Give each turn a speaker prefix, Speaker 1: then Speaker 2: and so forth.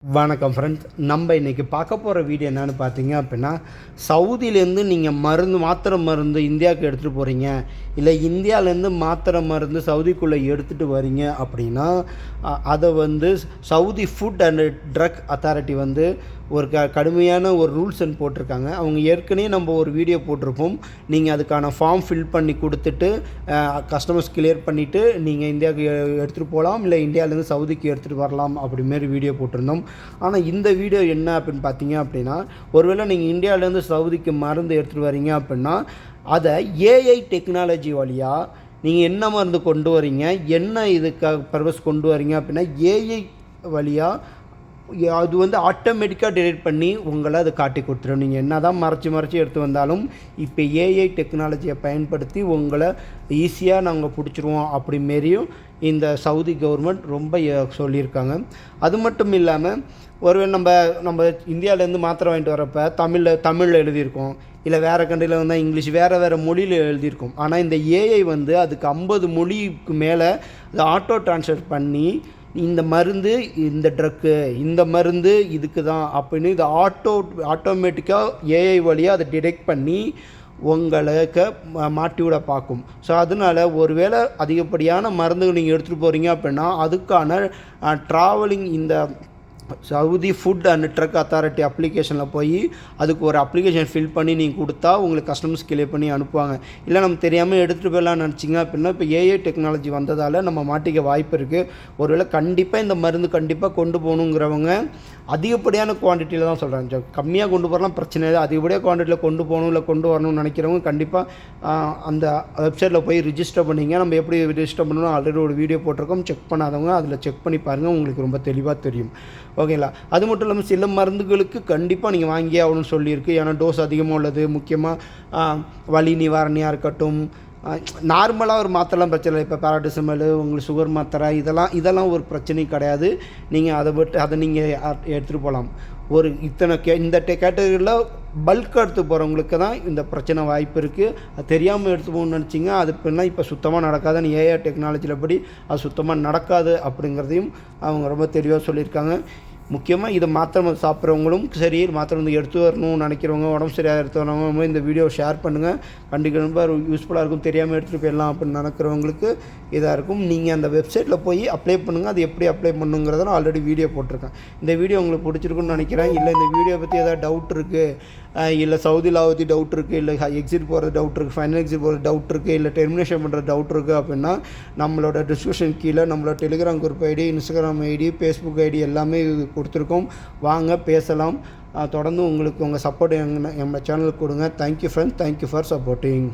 Speaker 1: வணக்கம் ஃப்ரெண்ட்ஸ். நம்ம இன்றைக்கி பார்க்க போகிற வீடியோ என்னென்னு பார்த்தீங்க அப்படின்னா, சவுதியிலேருந்து நீங்கள் மாத்திரை மருந்து இந்தியாவுக்கு எடுத்துகிட்டு போகிறீங்க, இல்லை இந்தியாவிலேருந்து மாத்திரை மருந்து சவுதிக்குள்ளே எடுத்துகிட்டு வரீங்க அப்படின்னா, அதை Saudi food and drug authority ஒரு கடுமையான ஒரு ரூல்ஸ் போட்டிருக்காங்க. அவங்க ஏற்கனவே நம்ம ஒரு வீடியோ போட்டிருப்போம். நீங்கள் அதுக்கான ஃபார்ம் ஃபில் பண்ணி கொடுத்துட்டு கஸ்டமர்ஸ் கிளியர் பண்ணிவிட்டு நீங்கள் இந்தியாவுக்கு எடுத்துகிட்டு போகலாம், இல்லை இந்தியாவிலேருந்து சவுதிக்கு எடுத்துகிட்டு வரலாம் அப்படிமாரி வீடியோ போட்டிருந்தோம். ஆனால் இந்த வீடியோ என்ன அப்படின்னு பார்த்தீங்க அப்படின்னா, ஒருவேளை நீங்கள் இந்தியாவிலேருந்து சவுதிக்கு மருந்து எடுத்துகிட்டு வரீங்க அப்படின்னா, அதை ஏஐ டெக்னாலஜி வழியாக நீங்கள் என்ன மருந்து கொண்டு வரீங்க, என்ன இதுக்காக பர்பஸ் கொண்டு வரீங்க அப்படின்னா, ஏஐ வழியாக அது ஆட்டோமேட்டிக்காக டிடெக்ட் பண்ணி உங்களை அதை காட்டி கொடுத்துரும். நீங்கள் என்ன தான் மறைச்சி எடுத்து வந்தாலும் இப்போ ஏஐ டெக்னாலஜியை பயன்படுத்தி உங்களை ஈஸியாக நாங்கள் பிடிச்சிருவோம் அப்படிமாரியும் இந்த சவுதி கவர்மெண்ட் ரொம்ப சொல்லியிருக்காங்க. அது மட்டும் இல்லாமல் ஒருவேளை நம்ம இந்தியாவிலேருந்து மாத்திரை வாங்கிட்டு வரப்போ தமிழில் எழுதியிருக்கோம், இல்லை வேறு கண்ட்ரியில் வந்தால் இங்கிலீஷ் வேறு மொழியில் எழுதியிருக்கோம். ஆனால் இந்த ஏஐ அதுக்கு 50 மொழிக்கு மேலே அதை ஆட்டோ ட்ரான்ஸ்ஃபர் பண்ணி இந்த மருந்து இந்த ட்ரக்கு இந்த மருந்து இதுக்கு தான் அப்படின்னு இதை ஆட்டோமேட்டிக்காக ஏஐ வழியாக அதை டிடெக்ட் பண்ணி உங்களுக்கு மாட்டிவிட பார்க்கும். ஸோ அதனால் ஒருவேளை அதிகப்படியான மருந்துகள் நீங்கள் எடுத்துகிட்டு போகிறீங்க அப்படின்னா, அதுக்கான ட்ராவலிங் இந்த Saudi food and drug authority அப்ளிகேஷனில் போய் அதுக்கு ஒரு அப்ளிகேஷன் ஃபில் பண்ணி நீங்கள் கொடுத்தா உங்களுக்கு கஸ்டமர்ஸ் கிளியர் பண்ணி அனுப்புவாங்க. இல்லை நம்ம தெரியாமல் எடுத்துகிட்டு போயிடலாம்னு நினச்சிங்க அப்படின்னா, இப்போ ஏஐ டெக்னாலஜி வந்ததால் நம்ம மாட்டிக்க வாய்ப்பு இருக்குது. ஒருவேளை கண்டிப்பாக இந்த மருந்து கண்டிப்பாக கொண்டு போகணுங்கிறவங்க அதிகப்படியான குவான்டிட்டியில் தான் சொல்கிறாங்க. கம்மியாக கொண்டு போகலாம் பிரச்சனை இல்லை, அதிகப்படியாக குவான்டிட்டியில் கொண்டு போகணும் இல்லை கொண்டு வரணும்னு நினைக்கிறவங்க கண்டிப்பாக அந்த வெப்சைட்டில் போய் ரிஜிஸ்டர் பண்ணிங்க. நம்ம எப்படி ரிஜிஸ்டர் பண்ணணும் ஆல்ரெடி ஒரு வீடியோ போட்டிருக்கோம், செக் பண்ணாதவங்க அதில் செக் பண்ணி பாருங்கள், உங்களுக்கு ரொம்ப தெளிவாக தெரியும். ஓகேங்களா? அது மட்டும் இல்லாமல் சில மருந்துகளுக்கு கண்டிப்பாக நீங்கள் வாங்கியே ஆகணும்னு சொல்லியிருக்கு. ஏன்னா டோஸ் அதிகமாக உள்ளது, முக்கியமாக வலி நிவாரணியாக இருக்கட்டும், நார்மலாக ஒரு மாத்திரைலாம் பிரச்சனை இல்லை. இப்போ பேராசிட்டமால் உங்களுக்கு சுகர் மாத்திரை இதெல்லாம் ஒரு பிரச்சனையும் கிடையாது. நீங்கள் அதை நீங்கள் எடுத்துகிட்டு போகலாம். ஒரு இந்த கேட்டகரியில் பல்க் எடுத்து போகிறவங்களுக்கு தான் இந்த பிரச்சனை வாய்ப்பு இருக்குது. அது தெரியாமல் எடுத்து போகணும்னு நினச்சிங்க, அது பின்னா இப்போ சுத்தமாக நடக்காதுன்னு ஏஐ டெக்னாலஜியில் படி அது சுத்தமாக நடக்காது அப்படிங்கிறதையும் அவங்க ரொம்ப தெளிவாக சொல்லியிருக்காங்க. முக்கியமாக இதை மாத்திரை சாப்பிட்றவங்களும் சரி, மாத்திரை எடுத்து வரணும்னு நினைக்கிறவங்க, உடம்பு சரியாக எடுத்து வரவங்க இந்த வீடியோ ஷேர் பண்ணுங்கள். கண்டிப்பாக ரொம்ப யூஸ்ஃபுல்லாக இருக்கும். தெரியாமல் எடுத்துகிட்டு போயிடலாம் அப்படின்னு நினைக்கிறவங்களுக்கு இதாக இருக்கும். நீங்கள் அந்த வெப்சைட்டில் போய் அப்ளை பண்ணுங்கள். அது எப்படி அப்ளை பண்ணுங்கிறத நான் ஆல்ரெடி வீடியோ போட்டிருக்கேன். இந்த வீடியோ உங்களுக்கு பிடிச்சிருக்குன்னு நினைக்கிறேன். இல்லை இந்த வீடியோ பற்றி ஏதாவது டவுட் இருக்குது, இல்லை சவுதியில் பற்றி டவுட் இருக்குது, இல்லை எக்ஸிட் போகிறது டவுட் இருக்குது, ஃபைனல் எக்ஸிட் போகிறது டவுட் இருக்குது, இல்லை டெர்மினேஷன் பண்ணுறது டவுட் இருக்குது அப்படின்னா நம்மளோட டிஸ்கிரிப்ஷன் கீழே நம்மளோட Telegram group ID, Instagram ID, Facebook ID எல்லாமே கொடுத்துருக்கோம். வாங்க பேசலாம். தொடர்ந்து உங்களுக்கு உங்கள் சப்போர்ட் எங்கள் சேனலுக்கு கொடுங்க. Thank you friends, thank you for supporting.